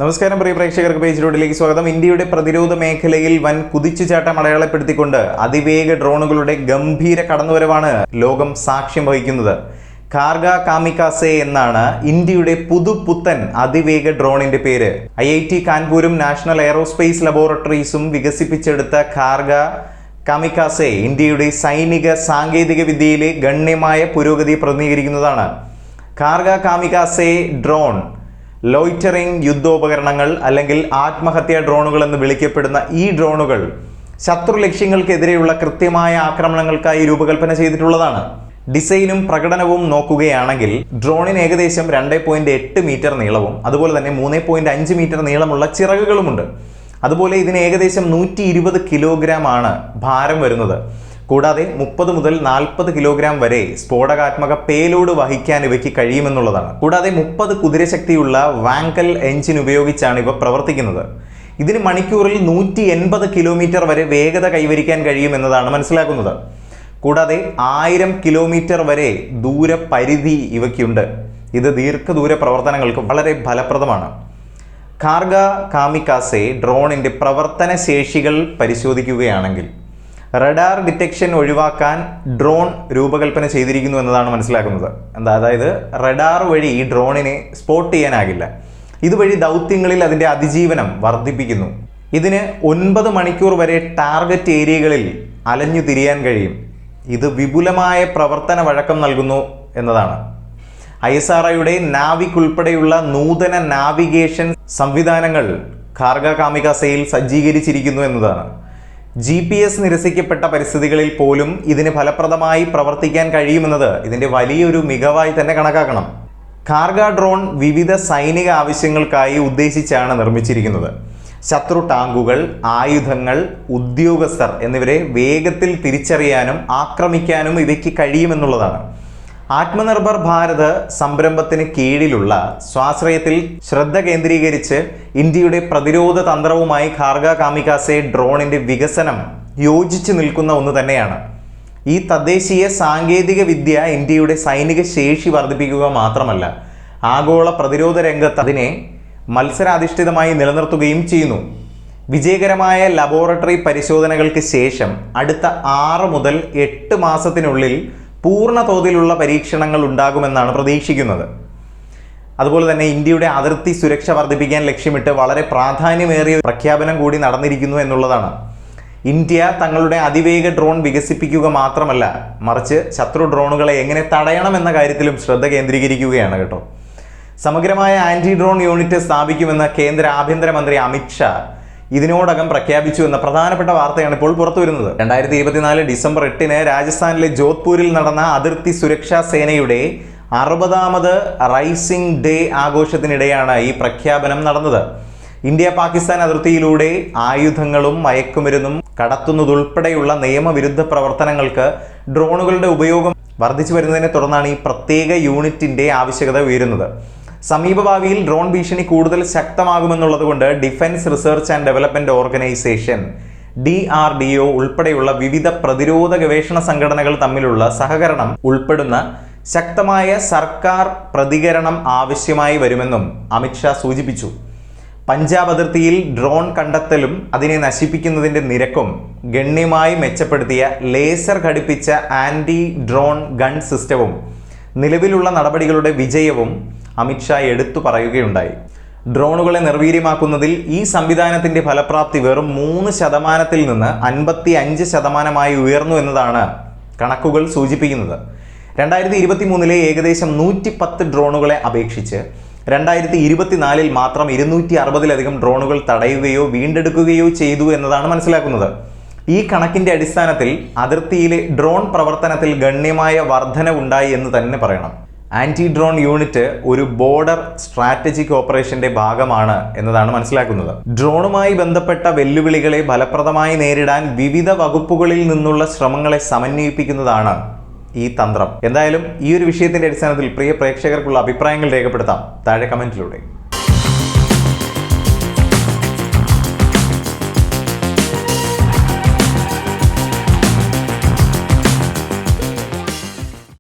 നമസ്കാരം പ്രിയ പ്രേക്ഷകർക്ക് പേജ് റോഡിലേക്ക് സ്വാഗതം. ഇന്ത്യയുടെ പ്രതിരോധ മേഖലയിൽ വൻ കുതിച്ചുചാട്ടം അടയാളപ്പെടുത്തിക്കൊണ്ട് അതിവേഗ ഡ്രോണുകളുടെ ഗംഭീര കടന്നുവരവാണ് ലോകം സാക്ഷ്യം വഹിക്കുന്നത്. കാർഗ കാമിക്കാസെ എന്നാണ് ഇന്ത്യയുടെ പുതുപുത്തൻ അതിവേഗ ഡ്രോണിന്റെ പേര്. IIT കാൺപൂരും നാഷണൽ എയറോസ്പേസ് ലബോറട്ടറീസും വികസിപ്പിച്ചെടുത്ത കാർഗ കാമിക്കാസെ ഇന്ത്യയുടെ സൈനിക സാങ്കേതിക വിദ്യയിലെ ഗണ്യമായ പുരോഗതി പ്രതിനിധീകരിക്കുന്നതാണ്. കാർഗ കാമിക്കാസെ ഡ്രോൺ ലോയിറ്ററിംഗ് യുദ്ധോപകരണങ്ങൾ അല്ലെങ്കിൽ ആത്മഹത്യാ ഡ്രോണുകൾ എന്ന് വിളിക്കപ്പെടുന്ന ഈ ഡ്രോണുകൾ ശത്രു ലക്ഷ്യങ്ങൾക്കെതിരെയുള്ള കൃത്യമായ ആക്രമണങ്ങൾക്കായി രൂപകൽപ്പന ചെയ്തിട്ടുള്ളതാണ്. ഡിസൈനും പ്രകടനവും നോക്കുകയാണെങ്കിൽ ഡ്രോണിന് ഏകദേശം 2.8 മീറ്റർ നീളവും അതുപോലെ തന്നെ 3.5 മീറ്റർ നീളമുള്ള ചിറകുകളുമുണ്ട്. അതുപോലെ ഇതിന് ഏകദേശം 120 കിലോഗ്രാം ആണ് ഭാരം വരുന്നത്. കൂടാതെ 30 മുതൽ 40 കിലോഗ്രാം വരെ സ്ഫോടകാത്മക പേലോഡ് വഹിക്കാൻ ഇവയ്ക്ക് കഴിയുമെന്നുള്ളതാണ്. കൂടാതെ 30 കുതിരശക്തിയുള്ള വാങ്കൽ എഞ്ചിൻ ഉപയോഗിച്ചാണ് ഇവ പ്രവർത്തിക്കുന്നത്. ഇതിന് മണിക്കൂറിൽ 180 കിലോമീറ്റർ വരെ വേഗത കൈവരിക്കാൻ കഴിയുമെന്നതാണ് മനസ്സിലാക്കുന്നത്. കൂടാതെ 1000 കിലോമീറ്റർ വരെ ദൂരപരിധി ഇവയ്ക്കുണ്ട്. ഇത് ദീർഘദൂര പ്രവർത്തനങ്ങൾക്ക് വളരെ ഫലപ്രദമാണ്. കാർഗ കാമിക്കാസെ ഡ്രോണിൻ്റെ പ്രവർത്തന ശേഷികൾ പരിശോധിക്കുകയാണെങ്കിൽ റഡാർ ഡിറ്റക്ഷൻ ഒഴിവാക്കാൻ ഡ്രോൺ രൂപകൽപ്പന ചെയ്തിരിക്കുന്നു എന്നതാണ് മനസ്സിലാക്കുന്നത്. അതായത് റഡാർ വഴി ഈ ഡ്രോണിനെ സ്പോട്ട് ചെയ്യാനാകില്ല. ഇതുവഴി ദൗത്യങ്ങളിൽ അതിൻ്റെ അതിജീവനം വർദ്ധിപ്പിക്കുന്നു. ഇതിന് 9 മണിക്കൂർ വരെ ടാർഗറ്റ് ഏരിയകളിൽ അലഞ്ഞു തിരിയാൻ കഴിയും. ഇത് വിപുലമായ പ്രവർത്തന വഴക്കം നൽകുന്നു എന്നതാണ്. ISROയുടെ നാവിക് ഉൾപ്പെടെയുള്ള നൂതന നാവിഗേഷൻ സംവിധാനങ്ങൾ കാർഗ കാമിക്കാസെയിൽ സജ്ജീകരിച്ചിരിക്കുന്നു എന്നതാണ്. GPS നിരസിക്കപ്പെട്ട പരിസ്ഥിതികളിൽ പോലും ഇതിന് ഫലപ്രദമായി പ്രവർത്തിക്കാൻ കഴിയുമെന്നത് ഇതിൻ്റെ വലിയൊരു മികവായി തന്നെ കണക്കാക്കണം. കാർഗ ഡ്രോൺ വിവിധ സൈനിക ആവശ്യങ്ങൾക്കായി ഉദ്ദേശിച്ചാണ് നിർമ്മിച്ചിരിക്കുന്നത്. ശത്രു ടാങ്കുകൾ, ആയുധങ്ങൾ, ഉദ്യോഗസ്ഥർ എന്നിവരെ വേഗത്തിൽ തിരിച്ചറിയാനും ആക്രമിക്കാനും ഇവയ്ക്ക് കഴിയുമെന്നുള്ളതാണ്. ആത്മനിർഭർ ഭാരത് സംരംഭത്തിന് കീഴിലുള്ള സ്വാശ്രയത്തിൽ ശ്രദ്ധ കേന്ദ്രീകരിച്ച് ഇന്ത്യയുടെ പ്രതിരോധ തന്ത്രവുമായി കാർഗ കാമിക്കാസെ ഡ്രോണിൻ്റെ വികസനം യോജിച്ചു നിൽക്കുന്ന ഒന്ന് തന്നെയാണ്. ഈ തദ്ദേശീയ സാങ്കേതിക വിദ്യ ഇന്ത്യയുടെ സൈനിക ശേഷി വർദ്ധിപ്പിക്കുക മാത്രമല്ല, ആഗോള പ്രതിരോധ രംഗത്ത് അതിനെ മത്സരാധിഷ്ഠിതമായി നിലനിർത്തുകയും ചെയ്യുന്നു. വിജയകരമായ ലബോറട്ടറി പരിശോധനകൾക്ക് ശേഷം അടുത്ത 6 മുതൽ 8 മാസത്തിനുള്ളിൽ പൂർണ്ണ തോതിലുള്ള പരീക്ഷണങ്ങൾ ഉണ്ടാകുമെന്നാണ് പ്രതീക്ഷിക്കുന്നത്. അതുപോലെ തന്നെ ഇന്ത്യയുടെ അതിർത്തി സുരക്ഷ വർദ്ധിപ്പിക്കാൻ ലക്ഷ്യമിട്ട് വളരെ പ്രാധാന്യമേറിയ പ്രഖ്യാപനം കൂടി നടന്നിരിക്കുന്നു എന്നുള്ളതാണ്. ഇന്ത്യ തങ്ങളുടെ അതിവേഗ ഡ്രോൺ വികസിപ്പിക്കുക മാത്രമല്ല, മറിച്ച് ശത്രു ഡ്രോണുകളെ എങ്ങനെ തടയണമെന്ന കാര്യത്തിലും ശ്രദ്ധ കേന്ദ്രീകരിക്കുകയാണ് കേട്ടോ. സമഗ്രമായ ആൻറ്റി ഡ്രോൺ യൂണിറ്റ് സ്ഥാപിക്കുമെന്ന് കേന്ദ്ര ആഭ്യന്തരമന്ത്രി അമിത് ഷാ ഇതിനോടകം പ്രഖ്യാപിച്ചു എന്ന പ്രധാനപ്പെട്ട വാർത്തയാണ് ഇപ്പോൾ പുറത്തു വരുന്നത്. 2024 ഡിസംബർ 8 രാജസ്ഥാനിലെ ജോധ്പൂരിൽ നടന്ന അതിർത്തി സുരക്ഷാ സേനയുടെ 60ാമത് റൈസിംഗ് ഡേ ആഘോഷത്തിനിടെയാണ് ഈ പ്രഖ്യാപനം നടന്നത്. ഇന്ത്യ പാകിസ്ഥാൻ അതിർത്തിയിലൂടെ ആയുധങ്ങളും മയക്കുമരുന്നും കടത്തുന്നതുൾപ്പെടെയുള്ള നിയമവിരുദ്ധ പ്രവർത്തനങ്ങൾക്ക് ഡ്രോണുകളുടെ ഉപയോഗം വർദ്ധിച്ചു വരുന്നതിനെ തുടർന്നാണ് ഈ പ്രത്യേക യൂണിറ്റിന്റെ ആവശ്യകത ഉയരുന്നത്. സമീപഭാവിയിൽ ഡ്രോൺ ഭീഷണി കൂടുതൽ ശക്തമാകുമെന്നുള്ളത് കൊണ്ട് defence research and development organisation DRDO ഉൾപ്പെടെയുള്ള വിവിധ പ്രതിരോധ ഗവേഷണ സംഘടനകൾ തമ്മിലുള്ള സഹകരണം ഉൾപ്പെടുന്ന ശക്തമായ സർക്കാർ പ്രതികരണം ആവശ്യമായി വരുമെന്നും അമിത്ഷാ സൂചിപ്പിച്ചു. പഞ്ചാബ് അതിർത്തിയിൽ ഡ്രോൺ കണ്ടെത്തലും അതിനെ നശിപ്പിക്കുന്നതിൻ്റെ നിരക്കും ഗണ്യമായി മെച്ചപ്പെടുത്തിയ ലേസർ ഘടിപ്പിച്ച ആൻറ്റി ഡ്രോൺ ഗൺ സിസ്റ്റവും നിലവിലുള്ള നടപടികളുടെ വിജയവും അമിത്ഷാ എടുത്തു പറയുകയുണ്ടായി. ഡ്രോണുകളെ നിർവീര്യമാക്കുന്നതിൽ ഈ സംവിധാനത്തിൻ്റെ ഫലപ്രാപ്തി വെറും 3% നിന്ന് 55% ഉയർന്നു എന്നതാണ് കണക്കുകൾ സൂചിപ്പിക്കുന്നത്. 2023 ഏകദേശം 110 ഡ്രോണുകളെ അപേക്ഷിച്ച് 2024 മാത്രം 260-ലധികം ഡ്രോണുകൾ തടയുകയോ വീണ്ടെടുക്കുകയോ ചെയ്തു എന്നതാണ് മനസ്സിലാക്കുന്നത്. ഈ കണക്കിൻ്റെ അടിസ്ഥാനത്തിൽ അതിർത്തിയിലെ ഡ്രോൺ പ്രവർത്തനത്തിൽ ഗണ്യമായ വർധനവുണ്ടായി എന്ന് തന്നെ പറയണം. ആൻറ്റി ഡ്രോൺ യൂണിറ്റ് ഒരു ബോർഡർ സ്ട്രാറ്റജിക് ഓപ്പറേഷന്റെ ഭാഗമാണ് എന്നതാണ് മനസ്സിലാക്കുന്നത്. ഡ്രോണുമായി ബന്ധപ്പെട്ട വെല്ലുവിളികളെ ഫലപ്രദമായി നേരിടാൻ വിവിധ വകുപ്പുകളിൽ നിന്നുള്ള ശ്രമങ്ങളെ സമന്വയിപ്പിക്കുന്നതാണ് ഈ തന്ത്രം. എന്തായാലും ഈ ഒരു വിഷയത്തിന്റെ അടിസ്ഥാനത്തിൽ പ്രിയ പ്രേക്ഷകർക്കുള്ള അഭിപ്രായങ്ങൾ രേഖപ്പെടുത്താം താഴെ കമന്റിലൂടെ.